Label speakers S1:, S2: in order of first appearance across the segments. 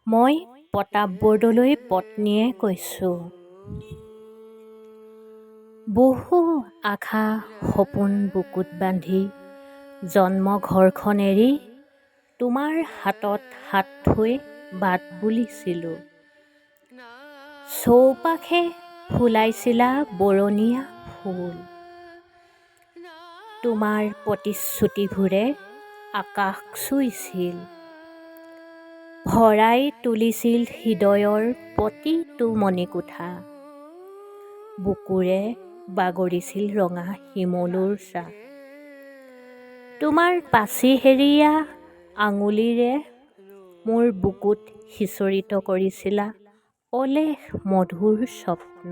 S1: মই প্ৰতাপ বৰদলৈ পত্নীয়ে কৈছোঁ। বহু আশা সপোন বুকুত বান্ধি জন্ম ঘৰখন এৰি তোমাৰ হাতত হাত থৈ বাট বুলিছিলোঁ। চৌপাশে ফুলাইছিলা বৰণীয়া ফুল, তোমাৰ প্ৰতিশ্ৰুতিবোৰে আকাশ চুইছিল। ভৰাই তুলিছিল হৃদয়ৰ প্ৰতিটো মণিকোঠা, বুকুৰে বাগৰিছিল ৰঙা শিমলুৰ ছাঁ। তোমাৰ পাচি হেৰিয়া আঙুলিৰে মোৰ বুকুত সিঁচৰিত কৰিছিলা অলেখ মধুৰ স্বপ্ন।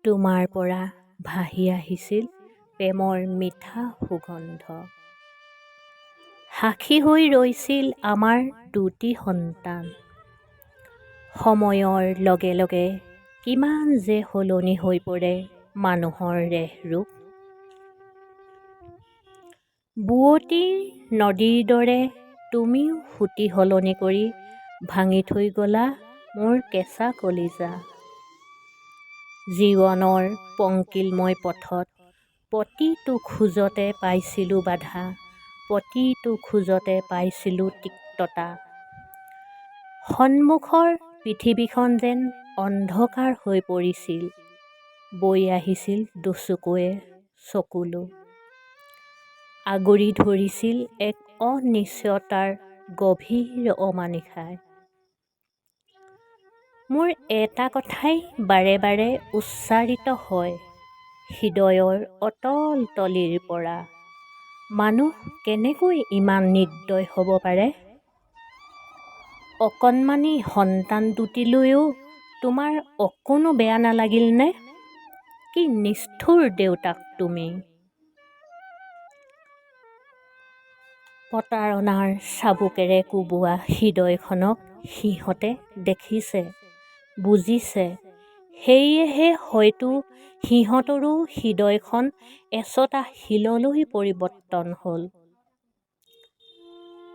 S1: তোমাৰ পৰা ভাহি আহিছিল প্ৰেমৰ মিঠা সুগন্ধ। সাক্ষী হৈ ৰৈছিল আমাৰ দুটি সন্তান। সময়ৰ লগে লগে কিমান যে সলনি হৈ পৰে মানুহৰ ৰেহ-ৰূপ। বুৱতী নদীৰ দৰে তুমিও সুঁতি সলনি কৰি ভাঙি থৈ গ'লা মোৰ কেঁচা কলিজা। জীৱনৰ পংকিলময় পথত প্ৰতিটো খোজতে পাইছিলোঁ বাধা, প্ৰতিটো খোজতে পাইছিলোঁ তিক্ততা। সন্মুখৰ পৃথিৱীখন যেন অন্ধকাৰ হৈ পৰিছিল, বৈ আহিছিল দুচকুৱে চকুলো। আগুৰি ধৰিছিল এক অনিশ্চয়তাৰ গভীৰ অমানিশাই। মোৰ এটা কথাই বাৰে বাৰে উচ্চাৰিত হয় হৃদয়ৰ অতল তলিৰ পৰা, মানুহ কেনেকৈ ইমান নিৰ্দয় হ'ব পাৰে? অকণমানি সন্তান দুটিলৈও তোমাৰ অকণো বেয়া নালাগিলনে? কি নিষ্ঠুৰ দেউতাক তুমি! প্ৰতাৰণাৰ চাবুকেৰে কোবোৱা হৃদয়খনক সিহঁতে দেখিছে, বুজিছে। সেয়েহে হয়তো সিহঁতৰো হৃদয়খন এচটা শিললৈ পৰিৱৰ্তন হ'ল।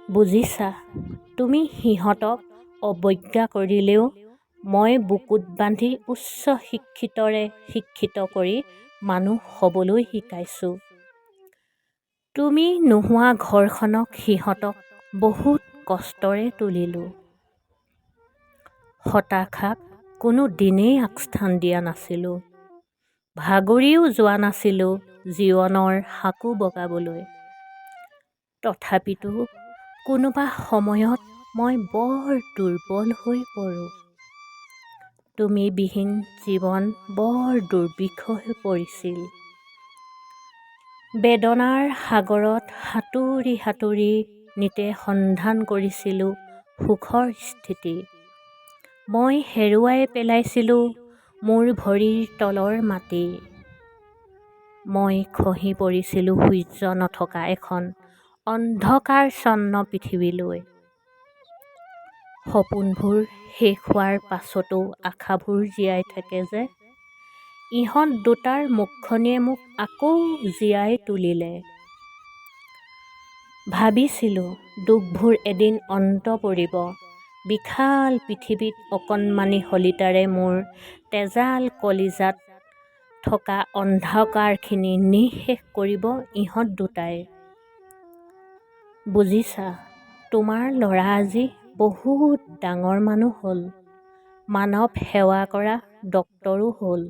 S1: বুজিছা, তুমি সিহঁতক অৱজ্ঞা কৰিলেও মই বুকুত বান্ধি উচ্চ শিক্ষিতৰে শিক্ষিত কৰি মানুহ হ'বলৈ শিকাইছোঁ। তুমি নোহোৱা ঘৰখনক সিহঁতক বহুত কষ্টৰে তুলিলোঁ। হতাশাক কোনো দিনেই আগস্থান দিয়া নাছিলোঁ। ভাগৰিও যোৱা নাছিলোঁ জীৱনৰ সাঁকো বগাবলৈ। তথাপিতো কোনোবা সময়ত মই বৰ দুৰ্বল হৈ পৰোঁ। তুমি বিহীন জীৱন বৰ দুৰ্বিষহ হৈ পৰিছিল। বেদনাৰ সাগৰত সাঁতুৰি সাঁতুৰি নিতে সন্ধান কৰিছিলোঁ সুখৰ স্থিতি। মই হেৰুৱাই পেলাইছিলোঁ মোৰ ভৰিৰ তলৰ মাটি। মই খহি পৰিছিলোঁ সূৰ্য নথকা এখন অন্ধকাৰচ্ছন্ন পৃথিৱীলৈ। সপোনবোৰ শেষ হোৱাৰ পাছতো আশাবোৰ জীয়াই থাকে যে, ইহঁত দুটাৰ মুখখনিয়ে মোক আকৌ জীয়াই তুলিলে। ভাবিছিলোঁ দুখবোৰ এদিন অন্ত পৰিব, বিশাল পৃথিৱীত অকণমানি শলিতাৰে মোৰ তেজাল কলিজাত থকা অন্ধকাৰখিনি নিঃশেষ কৰিব ইহঁত দুটাই। বুজিছা, তোমাৰ ল'ৰা আজি বহুত ডাঙৰ মানুহ হ'ল, মানৱ সেৱা কৰা ডক্তৰো হ'ল।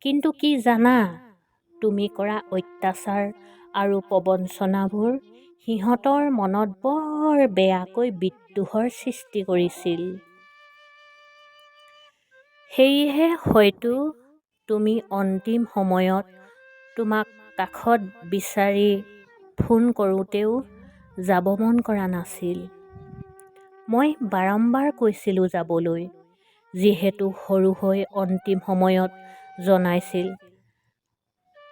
S1: কিন্তু কি জানা, তুমি কৰা অত্যাচাৰ আৰু প্ৰবঞ্চনাবোৰ সিহঁতৰ মনত বৰ বেয়াকৈ বিদ্ৰোহৰ সৃষ্টি কৰিছিল। সেয়েহে হয়তো তুমি অন্তিম সময়ত তোমাক কাষত বিচাৰি ফোন কৰোঁতেও যাব মন কৰা নাছিল। মই বাৰম্বাৰ কৈছিলোঁ যাবলৈ, যিহেতু সৰু হৈ অন্তিম সময়ত জনাইছিল,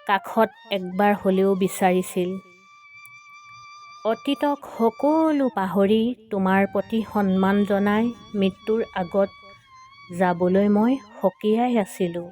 S1: কাষত একবাৰ হ'লেও বিচাৰিছিল। অতীতক সকলো পাহৰি তোমাৰ প্ৰতি সন্মান জনাই মৃত্যুৰ আগত যাবলৈ মই সকীয়াই আছিলোঁ।